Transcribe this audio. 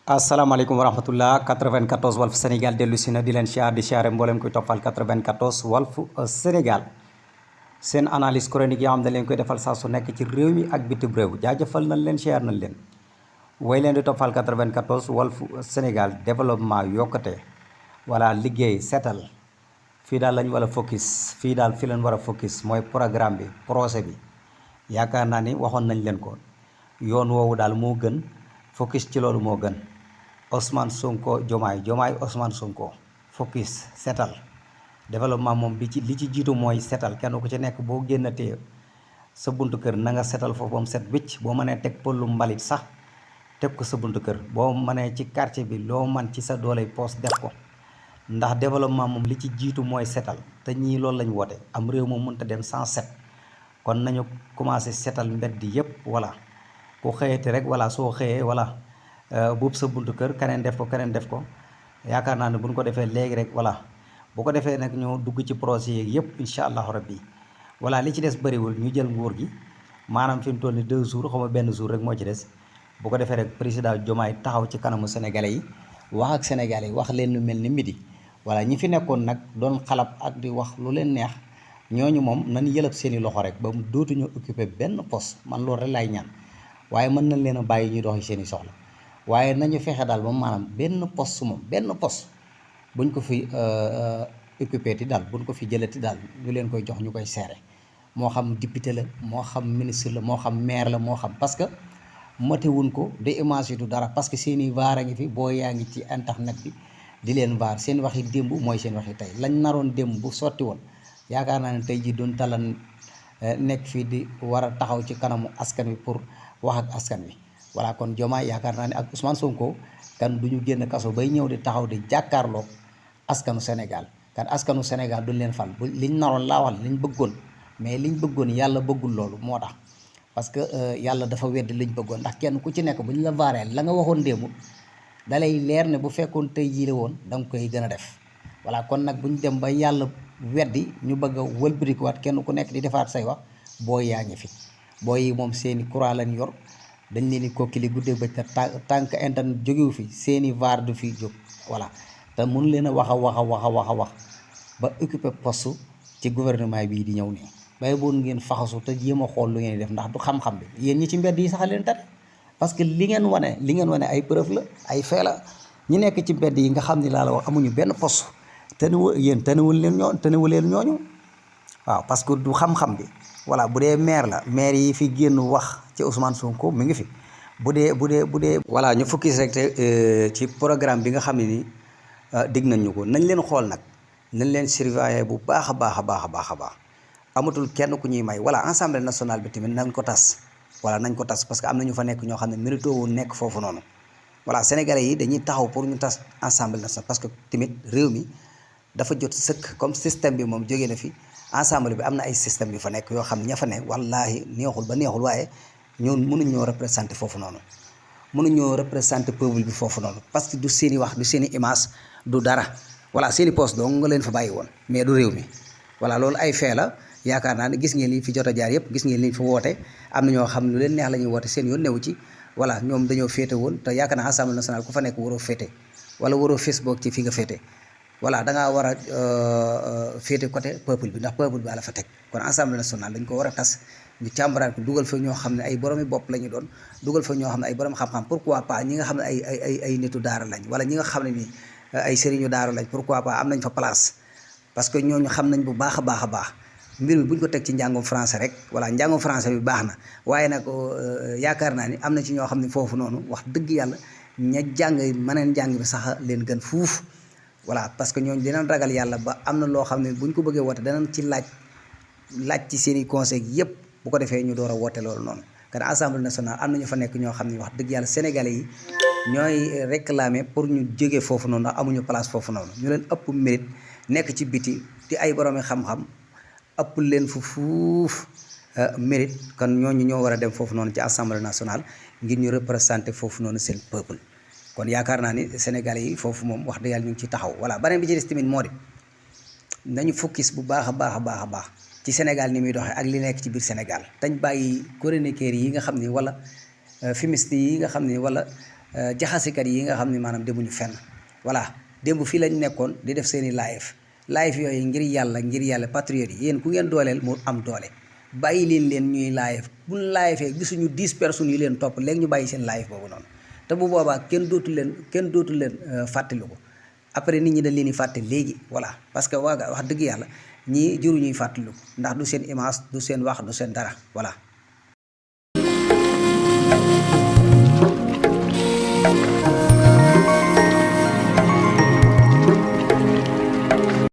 asalaamaaleykum wa rahmatullah 94 Walf Sénégal dellu si na di leen siyaar di siyaare mboolem koy toppal 94 Walf Sénégal seen analyse chronique yoo xam ne leen koy defal saa su nekk ci réew mi ak bitim réew jaajëfal nañ leen siyaar nañ leen way leen di toppal 94 Walf Sénégal développement yokkute wala liggéey seetal fii daal lañ war a focus fii daal fi leen war a focus mooy programme bi projet bi yaakaar naa ni waxoon nañ leen ko yoon woowu daal moo gën focus ci loolu moo gën Ousmane Sonko Jomaay Ousmane Sonko focus seetal développement moom li ci jiitu mooy seetal kenn ku ci nekk boo génnatee sa buntu kër na nga seetal foofu ba mu set wicc boo mënee teg pëllu mbalit sax teg ko sa buntu kër boo mënee ci quartier bi loo man ci sa dooley poos def ko ndax développement moom li ci jiitu mooy seetal te ñii loolu lañ woote am réew moom mënta dem sans set kon nañu commencé seetal mbedd yépp voilà ku xëyati rek voilà soo xëyee voilà buub sa buntu kër keneen def ko yaakaar naa ne bu ñu ko defee léegi rek voilà bu ko defee nag ñoo dugg ci projet yeeg yëpp incha allahu rabbi voilà li ci des bëriwul ñu jël nguur gi maanaam fi mu toll ni 2 jours xaw ma benn jour rek moo ci des bu ko defee rek président Diomaye taxaw ci kanamu sénégalais yi wax ak sénégalais yi wax leen lu mel ni midi voilà ñi fi nekkoon nag doon xalab ak di wax lu leen neex ñooñu moom nañ yëlëb seeni loxo rek ba mu dootuñu occupé benn poste man loolu rek laay ñaan waaye mën nañ leen a bàyyi ñuy doxi seeni soxla waaye nañu fexe daal ba maanaam benn poste buñ ko fi occupé ti daal buñ ko fi jëlati daal ñu leen koy jox ñu koy seere moo xam député la moo xam ministre la moo xam maire la moo xam parce que matewuñ ko de image yi du dara parce que seeni vaar a ngi fi boo yaa ngi ci internet bi di leen vaar seen waxi démb mooy seen waxi tey lañ naroon démb bu sotti woon yaakaar naa ne tey ji doon talan nekk fii di war a taxaw ci kanamu askan wi pour wax ak askan wi voilà kon Diomaye yaakaar naa ne ak Ousmane Sonko kan du ñu génn kaso bay ñëw di taxaw di jàkkaarloo askanu Sénégal kan askanu Sénégal duñ leen fal bu liñ naroon laa wax liñ bëggoon mais liñ bëggoon yàlla bëggul loolu moo tax parce que yàlla dafa weddi liñ bëggoon ndax kenn ku ci nekk bu ñu la vaaree la nga waxoon démb dalay leer ne bu fekkoon tey jii la woon da nga koy gën a def voilà kon nag bu ñu dem ba yàlla weddi ñu bëgg a wëlbatikuwaat kenn ku nekk di defaat say wax booy yaa ngi fi booy yi moom seeni courant lañ yor dañ leen di kokkili guddee ba ca tànk internet jógewu fi seeni vaar du fi jóg voilà te mun leen a wax a wax ba occupé poste ci gouvernement bii di ñëw nii bay boon ngeen faxasu te jéem a xool lu ngeen di def ndax du xam-xam bi yéen ñi ci mbedd yi sax leen tat parce que li ngeen wane ay preuve la ay fait la ñi nekk ci mbedd yi nga xam ni laa la wax amuñu benn poste tenewul leen ñooñu waaw parce que du xam-xam bi voilà bu dee maire yi fi génn wax ci Ousmane Sonko mi ngi fi bu dee voilà ñu focus rek te ci programme bi nga xam ne ni dig nañ ñu ko nañ leen xool nag nañ leen surveiller bu baax a baax amatul kenn ku ñuy may voilà assemblée nationale bi tamit nañ ko tas parce que am na ñu fa nekk ñoo xam ne mérito wu nekk foofu noonu voilà sénégalais yi dañuy taxaw pour ñu tas assemblée nationale parce que tamit réew mi dafa jot sëkk comme système bi moom jógee na fi ensemble bi am na ay système yu fa nekk yoo xam ne ña fa nekk wallaahi neexul waaye ñoon mënuñ ñoo représenté foofu noonu mënuñ ñoo représenté peuple bi foofu noonu parce que du seeni wax du seeni image du dara voilà seeni poste dong nga leen fa bàyyi woon mais du réew mi voilà loolu ay fee la yaakaar naa ne gis ngeen li fi jot a jaar yëpp gis ngeen li fi woote am na ñoo xam ne lu leen neex la ñuy woote seen yoon newu ci voilà ñoom dañoo féete woon te yaakaar naa assemblée nationale ku fa nekk waroo féete wala waroo Facebook ci fi nga féete voilà da ngaa war a féete côté peuple bi ndax peuple bi la fa teg kon assemblée nationale dañ ko war a tas ñu càmbaraat ko dugal fa ñoo xam ne ay boromi bopp la ñu doon dugal fa ñoo xam ne ay borom xam-xam pourquoi pas ñi nga xam ne ay nitu daara lañ wala ñi nga xam ne ni ay sëriñu daara lañ pourquoi pas am nañ fa place parce que ñooñu xam nañ bu baax a baax mbir mi buñ ko teg ci njàngum français rek voilà njàngum français bi baax na waaye nag yaakaar naa ni am na ci ñoo xam ne foofu noonu wax dëgg yàlla ña jàng mëneen njàng bi sax leen gën fuuf voilà parce que ñooñu dinañ ragal yàlla ba am na loo xam ne buñ ko bëggee woote danañ ci laaj ci seeni conseil yëpp bu ko defee ñu door a woote loolu noonu kan assemblée nationale am na ñu fa nekk ñoo xam ne wax dëgg yàlla sénégalais yi ñooy réclamer pour ñu jógee foofu noonu ndax amuñu place foofu noonu ñu leen ëpp mérite nekk ci biti di ay boroomi xam-xam ëpp leen fu fuuf mérite kon ñooñu ñoo war a dem foofu noonu ci assemblée nationale ngir ñu représenter foofu noonu seen peuple kon yaakaar naa ni sénégalais yi foofu moom wax dëgg yàlla ñu ngi ci taxaw voilà beneen bi ci des tamit moo di nañu focus bu baax a baax ci Sénégal ni muy doxee ak li nekk ci biir Sénégal tañ bàyyi chroniqueurs yi nga xam ni wala fumiste yi nga xam ni wala jaxasekat yi nga xam ne maanaam demuñu fenn voilà démb fii lañ nekkoon di def seeni live yooyu ngir yàlla patriote yi yéen ku ngeen dooleel mu am doole bàyyi leen ñuy live buñ livee gisuñu 10 personnes yu leen topp léegi ñu bàyyi seen live boobu noonu te bu boobaa kenn dootu leen fàttaliku après nit ñi dañ leen di fàtte léegi voilà parce que wax dëgg yàlla ñii jëru ñuy fàttaliku ndax du seen image du seen wax du seen dara voilà